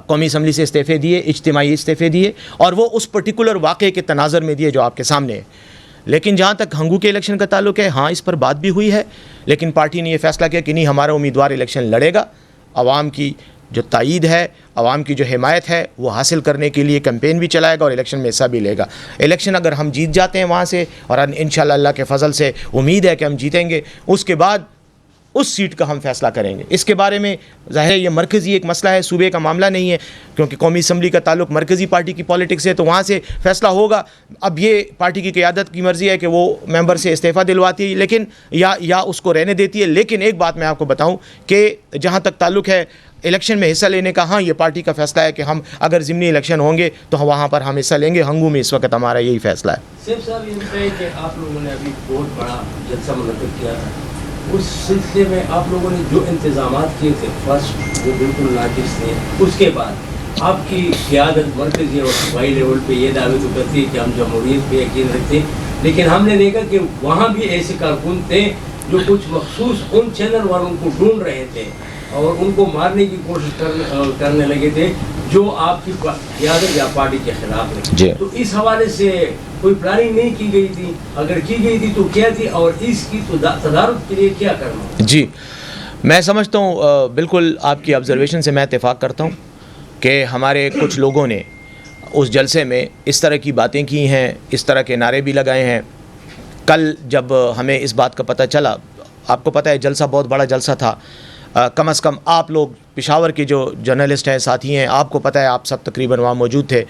قومی اسمبلی سے استعفے دیے, اجتماعی استعفے دیے, اور وہ اس پرٹیکولر واقعے کے تناظر میں دیے جو آپ کے سامنے ہے. لیکن جہاں تک ہنگو کے الیکشن کا تعلق ہے, ہاں اس پر بات بھی ہوئی ہے, لیکن پارٹی نے یہ فیصلہ کیا کہ نہیں, ہمارا امیدوار الیکشن لڑے گا. عوام کی جو تائید ہے, عوام کی جو حمایت ہے, وہ حاصل کرنے کے لیے کیمپین بھی چلائے گا اور الیکشن میں حصہ بھی لے گا. الیکشن اگر ہم جیت جاتے ہیں وہاں سے, اور انشاءاللہ اللہ کے فضل سے امید ہے کہ ہم جیتیں گے, اس کے بعد اس سیٹ کا ہم فیصلہ کریں گے. اس کے بارے میں ظاہر ہے یہ مرکزی ایک مسئلہ ہے, صوبے کا معاملہ نہیں ہے, کیونکہ قومی اسمبلی کا تعلق مرکزی پارٹی کی پالیٹکس سے, تو وہاں سے فیصلہ ہوگا. اب یہ پارٹی کی قیادت کی مرضی ہے کہ وہ ممبر سے استعفیٰ دلواتی ہے, لیکن یا اس کو رہنے دیتی ہے. لیکن ایک بات میں آپ کو بتاؤں کہ جہاں تک تعلق ہے الیکشن میں حصہ لینے کا, ہاں یہ پارٹی کا فیصلہ ہے کہ ہم اگر ضمنی الیکشن ہوں گے تو وہاں پر ہم حصہ لیں گے. ہنگو میں اس وقت ہمارا یہی فیصلہ ہے. سیف صاحب, یہ بتائیے کہ آپ لوگوں نے ابھی بہت بڑا جلسہ منعقد کیا تھا, اس سلسلے میں آپ لوگوں نے جو انتظامات کیے تھے فرسٹ وہ بالکل ناقص تھے. اس کے بعد آپ کی قیادت مرکزی اور صوبائی لیول پہ یہ دعوے تو کرتی ہے کہ ہم جمہوریت پہ یقین رکھتے ہیں, لیکن ہم نے دیکھا کہ وہاں بھی ایسے کارکن تھے جو کچھ مخصوص ان چینل والوں کو ڈھونڈ رہے تھے اور ان کو مارنے کی کوشش کرنے لگے تھے جو آپ کی قیادت یا پارٹی کے خلاف ہے. تو اس حوالے سے کوئی پلاننگ نہیں کی گئی تھی؟ اگر کی گئی تھی تو کیا تھی, اور اس کی تدارک کے لیے کیا کرنا؟ جی, میں سمجھتا ہوں بالکل آپ کی آبزرویشن سے میں اتفاق کرتا ہوں کہ ہمارے کچھ لوگوں نے اس جلسے میں اس طرح کی باتیں کی ہیں, اس طرح کے نعرے بھی لگائے ہیں. کل جب ہمیں اس بات کا پتہ چلا, آپ کو پتہ ہے جلسہ بہت بڑا جلسہ تھا, کم از کم آپ لوگ پشاور کے جو جرنلسٹ ہیں, ساتھی ہیں, آپ کو پتہ ہے آپ سب تقریباً وہاں موجود تھے.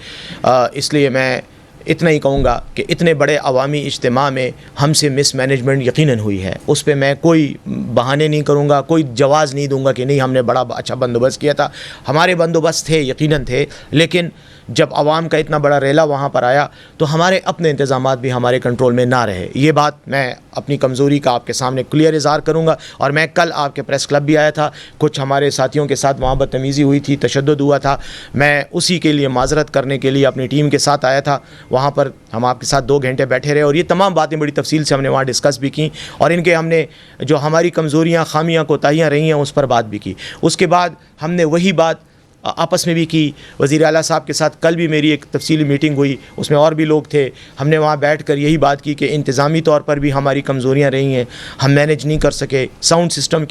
اس لیے میں اتنا ہی کہوں گا کہ اتنے بڑے عوامی اجتماع میں ہم سے مس مینجمنٹ یقیناً ہوئی ہے. اس پہ میں کوئی بہانے نہیں کروں گا, کوئی جواز نہیں دوں گا کہ نہیں ہم نے بڑا اچھا بندوبست کیا تھا. ہمارے بندوبست تھے, یقیناً تھے, لیکن جب عوام کا اتنا بڑا ریلا وہاں پر آیا تو ہمارے اپنے انتظامات بھی ہمارے کنٹرول میں نہ رہے. یہ بات میں اپنی کمزوری کا آپ کے سامنے کلیئر اظہار کروں گا. اور میں کل آپ کے پریس کلب بھی آیا تھا, کچھ ہمارے ساتھیوں کے ساتھ وہاں بدتمیزی ہوئی تھی, تشدد ہوا تھا, میں اسی کے لیے معذرت کرنے کے لیے اپنی ٹیم کے ساتھ آیا تھا. وہاں پر ہم آپ کے ساتھ 2 گھنٹے بیٹھے رہے اور یہ تمام باتیں بڑی تفصیل سے ہم نے وہاں ڈسکس بھی کی, اور ان کے ہم نے جو ہماری کمزوریاں, خامیاں, کوتاہیاں رہی ہیں اس پر بات بھی کی. اس کے بعد ہم نے وہی بات آپس میں بھی کی. وزیر اعلیٰ صاحب کے ساتھ کل بھی میری ایک تفصیلی میٹنگ ہوئی, اس میں اور بھی لوگ تھے. ہم نے وہاں بیٹھ کر یہی بات کی کہ انتظامی طور پر بھی ہماری کمزوریاں رہی ہیں, ہم مینیج نہیں کر سکے. ساؤنڈ سسٹم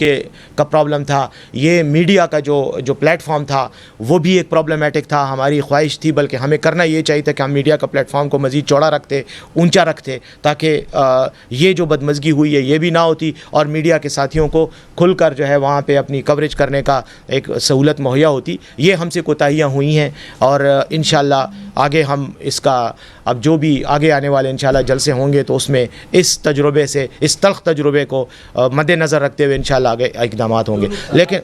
کا پرابلم تھا, یہ میڈیا کا جو پلیٹ فارم تھا وہ بھی ایک پرابلمیٹک تھا. ہماری خواہش تھی, بلکہ ہمیں کرنا یہ چاہیے تھا کہ ہم میڈیا کا پلیٹ فارم کو مزید چوڑا رکھتے, اونچا رکھتے, تاکہ یہ جو بدمزگی ہوئی ہے یہ بھی نہ ہوتی, اور میڈیا کے ساتھیوں کو کھل کر جو ہے وہاں پہ اپنی کوریج کرنے کا ایک سہولت مہیا ہوتی. یہ ہم سے کوتاہیاں ہوئی ہیں, اور انشاءاللہ آگے ہم اس کا اب جو بھی آگے آنے والے انشاءاللہ جلسے ہوں گے تو اس میں اس تجربے سے, اس تلخ تجربے کو مد نظر رکھتے ہوئے انشاءاللہ آگے اقدامات ہوں گے. لیکن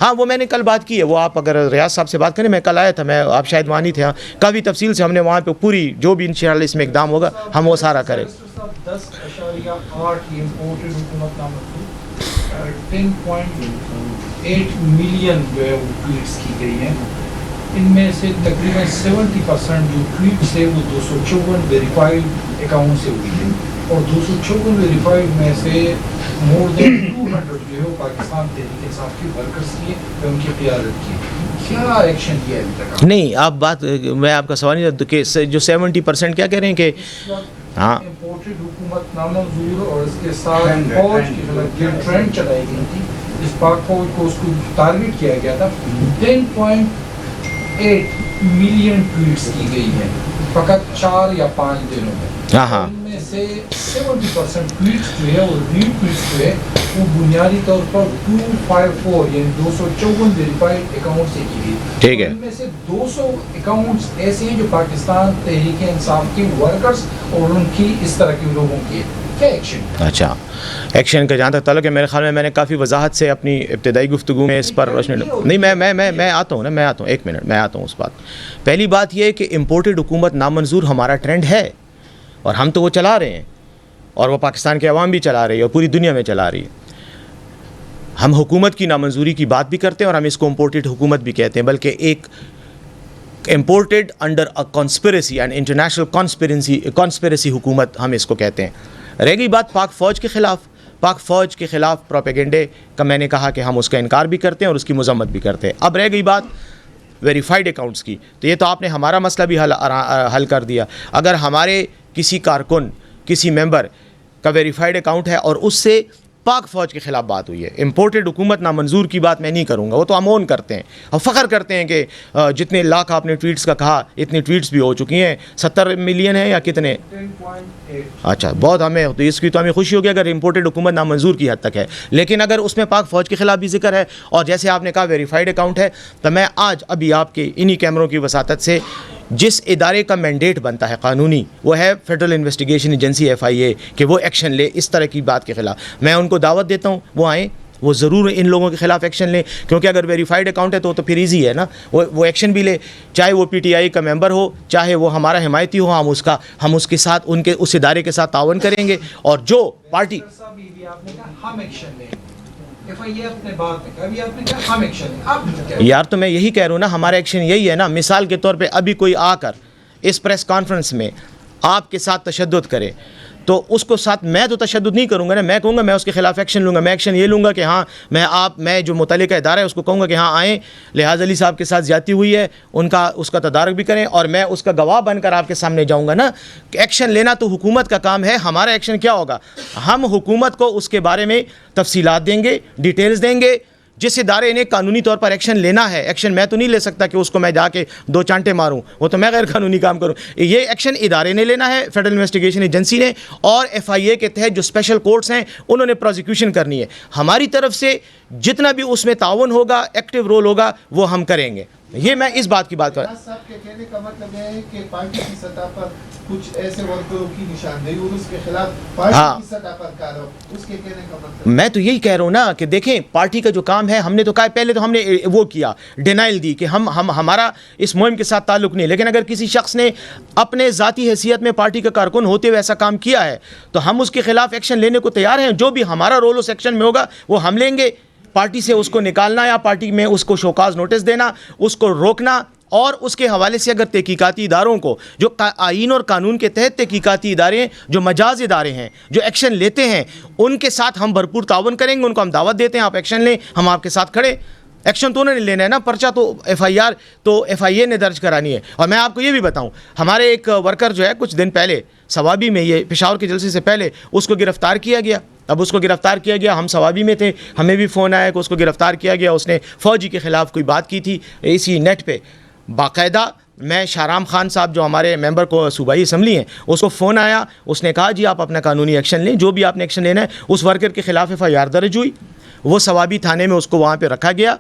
ہاں وہ میں نے کل بات کی ہے, وہ آپ اگر ریاض صاحب سے بات کریں, میں کل آیا تھا, میں آپ شاید وہاں نہیں تھے, کافی تفصیل سے ہم نے وہاں پہ پوری جو بھی انشاءاللہ اس میں اقدام ہوگا ہم وہ سارا کریں. 10.8 ملین جو ہے وہ ٹویٹس کی گئی ہیں. ان میں سے تقریباً 70% جو ٹویٹس ہے وہ 254 ویریفائڈ اکاؤنٹ سے ہوئی ہے, اور 254 ویریفائڈ میں سے مور دین 200 جو ہے وہ پاکستان تحریک انصاف کے ورکرز کی ہے, ان کی قیادت کی. کیا ایکشن کیا ابھی تک؟ نہیں, آپ بات, میں آپ کا سوال نہیں کہ جو 70% کیا کہہ رہے ہیں کہ ہاں امپورٹڈ حکومت نامنظور, اور اس کے ساتھ فوج کی خلاف جو ٹرینڈ چلائی گئی تھی, اس پاک فوج کو اس کو ٹارگٹ کیا گیا تھا. 10.8 ملین ٹویٹس کی گئی ہیں فقط 4 یا 5 دنوں میں. ان میں سے 70% ٹویٹس جو ہے وہ ری ٹویٹس جو ہے وہ بنیادی طور پر 254 یعنی 254 ویریفائڈ اکاؤنٹ سے کی گئی. ٹھیک ہے, ان میں سے 200 اکاؤنٹس ایسے ہیں جو پاکستان تحریک انصاف کے ورکرز اور ان کی اس طرح کے لوگوں کے. کیا ایکشن؟ اچھا, ایکشن کا جہاں تک تعلق ہے, میرے خیال میں نے کافی وضاحت سے اپنی ابتدائی گفتگو میں اس پر روشنی نہیں, میں آتا ہوں نا, میں آتا ہوں, 1 منٹ میں آتا ہوں اس بات. پہلی بات یہ ہے کہ امپورٹڈ حکومت نامنظور ہمارا ٹرینڈ ہے, اور ہم تو وہ چلا رہے ہیں, اور وہ پاکستان کے عوام بھی چلا رہی ہے, اور پوری دنیا میں چلا رہی ہے. ہم حکومت کی نامنظوری کی بات بھی کرتے ہیں, اور ہم اس کو امپورٹڈ حکومت بھی کہتے ہیں, بلکہ ایک imported under a conspiracy and international conspiracy حکومت ہم اس کو کہتے ہیں. رہ گئی بات پاک فوج کے خلاف, پاک فوج کے خلاف پروپیگنڈے کا, میں نے کہا کہ ہم اس کا انکار بھی کرتے ہیں اور اس کی مذمت بھی کرتے ہیں. اب رہ گئی بات ویریفائڈ اکاؤنٹس کی، تو یہ تو آپ نے ہمارا مسئلہ بھی حل کر دیا. اگر ہمارے کسی کارکن کسی ممبر کا ویریفائڈ اکاؤنٹ ہے اور اس سے پاک فوج کے خلاف بات ہوئی ہے، امپورٹڈ حکومت نامنظور کی بات میں نہیں کروں گا، وہ تو ہم اون کرتے ہیں اور فخر کرتے ہیں کہ جتنے لاکھ آپ نے ٹویٹس کا کہا اتنی ٹویٹس بھی ہو چکی ہیں، 70 ملین ہیں یا کتنے؟ 10.8. اچھا، بہت ہمیں تو اس کی تو ہمیں خوشی ہوگی اگر امپورٹڈ حکومت نامنظور کی حد تک ہے. لیکن اگر اس میں پاک فوج کے خلاف بھی ذکر ہے اور جیسے آپ نے کہا ویریفائڈ اکاؤنٹ ہے، تو میں آج ابھی آپ کے انہی کیمروں کی وساطت سے جس ادارے کا مینڈیٹ بنتا ہے قانونی، وہ ہے فیڈرل انویسٹیگیشن ایجنسی FIA، کہ وہ ایکشن لے اس طرح کی بات کے خلاف. میں ان کو دعوت دیتا ہوں وہ آئیں، وہ ضرور ان لوگوں کے خلاف ایکشن لیں، کیونکہ اگر ویریفائڈ اکاؤنٹ ہے تو پھر ایزی ہے نا، وہ ایکشن بھی لے، چاہے وہ PTI کا ممبر ہو، چاہے وہ ہمارا حمایتی ہو، ہم اس کے ساتھ اس ادارے کے ساتھ تعاون کریں گے. اور جو پارٹی یار، تو میں یہی کہہ رہا ہوں نا، ہمارا ایکشن یہی ہے نا. مثال کے طور پہ ابھی کوئی آ کر اس پریس کانفرنس میں آپ کے ساتھ تشدد کرے تو اس کو ساتھ میں تو تشدد نہیں کروں گا نا، میں کہوں گا میں اس کے خلاف ایکشن لوں گا. میں ایکشن یہ لوں گا کہ ہاں میں جو متعلقہ ادارہ ہے اس کو کہوں گا کہ ہاں آئیں، لحاظ علی صاحب کے ساتھ زیادتی ہوئی ہے، اس کا تدارک بھی کریں، اور میں اس کا گواہ بن کر آپ کے سامنے جاؤں گا نا. ایکشن لینا تو حکومت کا کام ہے. ہمارا ایکشن کیا ہوگا؟ ہم حکومت کو اس کے بارے میں تفصیلات دیں گے، ڈیٹیلز دیں گے. جس ادارے نے قانونی طور پر ایکشن لینا ہے، ایکشن میں تو نہیں لے سکتا کہ اس کو میں جا کے 2 چانٹے ماروں، وہ تو میں غیر قانونی کام کروں. یہ ایکشن ادارے نے لینا ہے، فیڈرل انویسٹیگیشن ایجنسی نے، اور FIA کے تحت جو اسپیشل کورٹس ہیں انہوں نے پروزیکیوشن کرنی ہے. ہماری طرف سے جتنا بھی اس میں تعاون ہوگا، ایکٹیو رول ہوگا، وہ ہم کریں گے. یہ میں اس بات کی بات کر رہا ہوں. صاحب کے کہنے کا مطلب ہے کہ پارٹی کی سطح پر کچھ ایسے ورکروں کی نشاندہی اور اس کے خلاف پارٹی کی سطح پر کارروائی، اس کے کہنے کا مطلب میں تو یہی کہہ رہا ہوں نا کہ دیکھیں پارٹی کا جو کام ہے، ہم نے تو کہا پہلے تو ہم نے وہ کیا، ڈینائل دی کہ ہمارا اس مہم کے ساتھ تعلق نہیں. لیکن اگر کسی شخص نے اپنے ذاتی حیثیت میں پارٹی کا کارکن ہوتے ہوئے ایسا کام کیا ہے تو ہم اس کے خلاف ایکشن لینے کو تیار ہیں. جو بھی ہمارا رول اس ایکشن میں ہوگا وہ ہم لیں گے. پارٹی سے اس کو نکالنا یا پارٹی میں اس کو شوکاز نوٹس دینا، اس کو روکنا، اور اس کے حوالے سے اگر تحقیقاتی اداروں کو جو آئین اور قانون کے تحت تحقیقاتی ادارے ہیں، جو مجاز ادارے ہیں، جو ایکشن لیتے ہیں، ان کے ساتھ ہم بھرپور تعاون کریں گے. ان کو ہم دعوت دیتے ہیں آپ ایکشن لیں، ہم آپ کے ساتھ کھڑے. ایکشن تو انہوں نے لینا ہے نا، پرچہ تو FIR تو FIA نے درج کرانی ہے. اور میں آپ کو یہ بھی بتاؤں، ہمارے ایک ورکر جو ہے کچھ دن پہلے ثوابی میں، یہ پشاور کے جلسے سے پہلے، اس کو گرفتار کیا گیا. اب اس کو گرفتار کیا گیا، ہم ثوابی میں تھے، ہمیں بھی فون آیا کہ اس کو گرفتار کیا گیا. اس نے فوجی کے خلاف کوئی بات کی تھی اسی نیٹ پہ. باقاعدہ میں شاہرام خان صاحب جو ہمارے ممبر کو صوبائی اسمبلی ہیں، اس کو فون آیا، اس نے کہا جی آپ اپنا قانونی ایکشن لیں، جو بھی آپ نے ایکشن لینا ہے. اس ورکر کے خلاف FIR درج ہوئی، وہ ثوابی تھانے میں اس کو وہاں پہ رکھا گیا.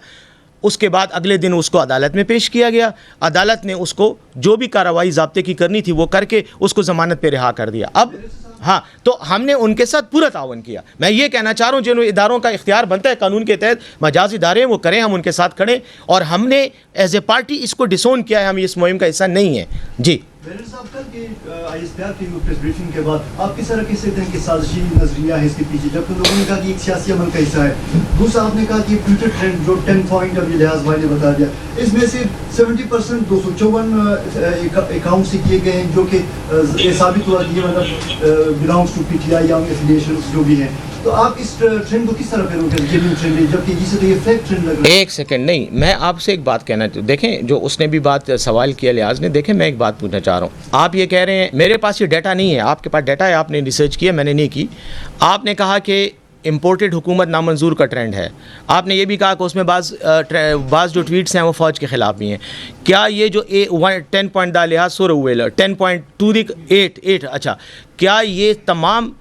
اس کے بعد اگلے دن اس کو عدالت میں پیش کیا گیا. عدالت نے اس کو جو بھی کارروائی ضابطے کی کرنی تھی وہ کر کے اس کو ضمانت پہ رہا کر دیا. اب ہاں، تو ہم نے ان کے ساتھ پورا تعاون کیا. میں یہ کہنا چاہ رہا ہوں جن اداروں کا اختیار بنتا ہے قانون کے تحت، مجاز ادارے وہ کریں، ہم ان کے ساتھ کھڑیں. اور ہم نے ایز اے پارٹی اس کو ڈسون کیا ہے، ہم اس مہم کا حصہ نہیں ہیں. جی صاحب، کل کے ISPR کی پریس بریفنگ کے بعد آپ کس طرح کہہ سکتے ہیں کہ سازشی نظریہ ہے اس کے پیچھے، جبکہ لوگوں نے کہا کہ ایک سیاسی عمل کا حصہ ہے. دوسرا آپ نے کہا کہ ٹویٹر ٹرینڈ جو 10 پوائنٹ ابھی لحاظ بھائی نے بتا دیا، اس میں سے 70% 254 اکاؤنٹ سے کیے گئے ہیں، جو کہ یہ ثابت ہوا کہ یہ مطلب بلانگس ٹو PTI یا ایفیلیشنز جو بھی ہیں. تو آپ اس ٹرینڈ کو کس طرح پہ روکیں، جنوین ٹرینڈ ہے، جبکہ جسے تو یہ فیک ٹرینڈ لگ رہا ہے. ایک سیکنڈ، نہیں، میں آپ سے ایک بات کہنا چاہتا ہوں. دیکھیں جو اس نے بھی بات سوال کیا لحاظ نے، دیکھیں میں ایک بات پوچھنا چاہ رہا ہوں. آپ یہ کہہ رہے ہیں میرے پاس یہ ڈیٹا نہیں ہے، آپ کے پاس ڈیٹا ہے، آپ نے ریسرچ کیا، میں نے نہیں کی. آپ نے کہا کہ امپورٹڈ حکومت نامنظور کا ٹرینڈ ہے. آپ نے یہ بھی کہا کہ اس میں بعض جو ٹویٹس ہیں وہ فوج کے خلاف بھی ہیں. کیا یہ جو 10 پوائنٹ دا لحاظ سو ہوئے 10.28، اچھا، کیا یہ تمام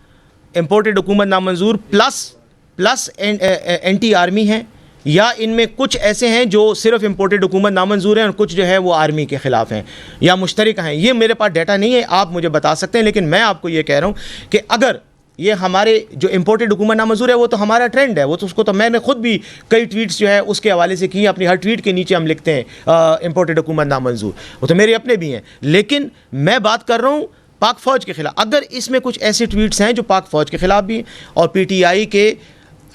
امپورٹڈ حکومت نامنظور پلس اینٹی آرمی ہیں، یا ان میں کچھ ایسے ہیں جو صرف امپورٹڈ حکومت نامنظور ہیں اور کچھ جو ہے وہ آرمی کے خلاف ہیں یا مشترکہ ہیں؟ یہ میرے پاس ڈیٹا نہیں ہے، آپ مجھے بتا سکتے ہیں. لیکن میں آپ کو یہ کہہ رہا ہوں کہ اگر یہ ہمارے جو امپورٹڈ حکومت نامنظور ہے وہ تو ہمارا ٹرینڈ ہے، وہ تو اس کو تو میں نے خود بھی کئی ٹویٹس جو ہے اس کے حوالے سے کی ہیں. اپنی ہر ٹویٹ کے نیچے ہم لکھتے ہیں امپورٹڈ حکومت نامنظور، وہ تو میرے اپنے بھی ہیں. لیکن میں بات کر رہا ہوں پاک فوج کے خلاف. اگر اس میں کچھ ایسے ٹویٹس ہیں جو پاک فوج کے خلاف بھی ہیں اور PTI کے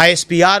ISPR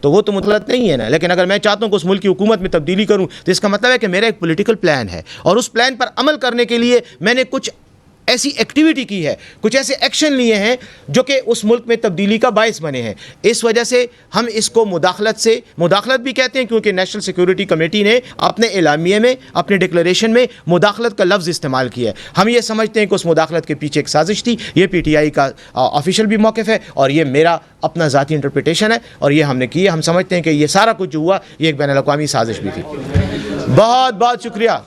تو وہ تو مطلب نہیں ہے نا. لیکن اگر میں چاہتا ہوں کہ اس ملک کی حکومت میں تبدیلی کروں تو اس کا مطلب ہے کہ میرا ایک پولیٹیکل پلان ہے, اور اس پلان پر عمل کرنے کے لیے میں نے کچھ ایسی ایکٹیویٹی کی ہے, کچھ ایسے ایکشن لیے ہیں جو کہ اس ملک میں تبدیلی کا باعث بنے ہیں. اس وجہ سے ہم اس کو مداخلت بھی کہتے ہیں, کیونکہ نیشنل سیکیورٹی کمیٹی نے اپنے اعلامیے میں, اپنے ڈکلریشن میں مداخلت کا لفظ استعمال کیا ہے. ہم یہ سمجھتے ہیں کہ اس مداخلت کے پیچھے ایک سازش تھی. یہ پی ٹی آئی کا آفیشیل بھی موقف ہے, اور یہ میرا اپنا ذاتی انٹرپریٹیشن ہے, اور یہ ہم نے کی ہے. ہم سمجھتے ہیں کہ یہ سارا کچھ جو ہوا یہ ایک بین الاقوامی سازش بھی تھی. بہت بہت شکریہ.